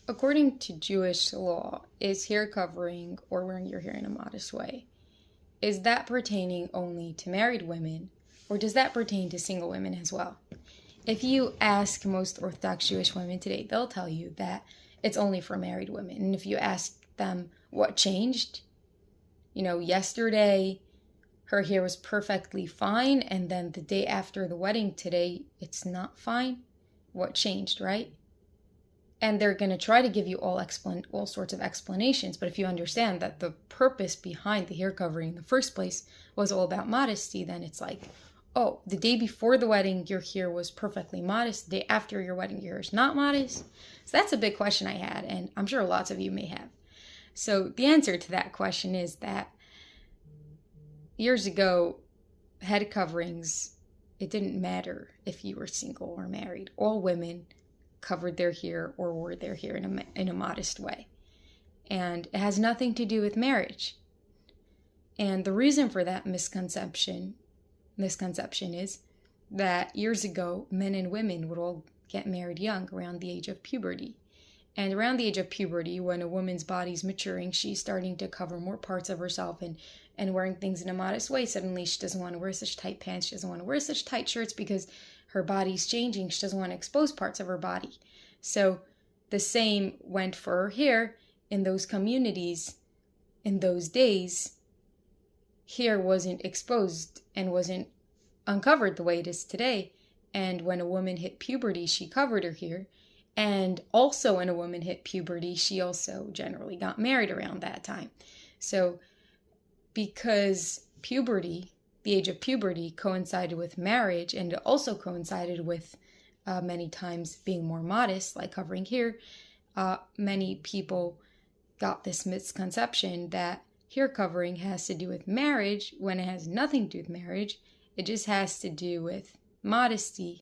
According to Jewish law, is hair covering or wearing your hair in a modest way, is that pertaining only to married women, or does that pertain to single women as well? If you ask most Orthodox Jewish women today, they'll tell you that it's only for married women. And if you ask them what changed, yesterday her hair was perfectly fine, and then the day after the wedding today, it's not fine. What changed, right? And they're going to try to give you all sorts of explanations. But if you understand that the purpose behind the hair covering in the first place was all about modesty, then it's like, oh, the day before the wedding, your hair was perfectly modest. The day after your wedding, your hair is not modest. So that's a big question I had, and I'm sure lots of you may have. So the answer to that question is that years ago, head coverings, it didn't matter if you were single or married. All women covered their hair or wore their hair in a modest way. And it has nothing to do with marriage. And the reason for that misconception is that years ago, men and women would all get married young around the age of puberty. And around the age of puberty, when a woman's body's maturing, she's starting to cover more parts of herself and wearing things in a modest way. Suddenly, she doesn't want to wear such tight pants. She doesn't want to wear such tight shirts because her body's changing. She doesn't want to expose parts of her body. So the same went for her hair. In those communities, in those days, hair wasn't exposed and wasn't uncovered the way it is today. And when a woman hit puberty, she covered her hair. And also when a woman hit puberty, she also generally got married around that time. So because puberty, the age of puberty, coincided with marriage, and it also coincided with many times being more modest, like covering hair, many people got this misconception that hair covering has to do with marriage when it has nothing to do with marriage. It just has to do with modesty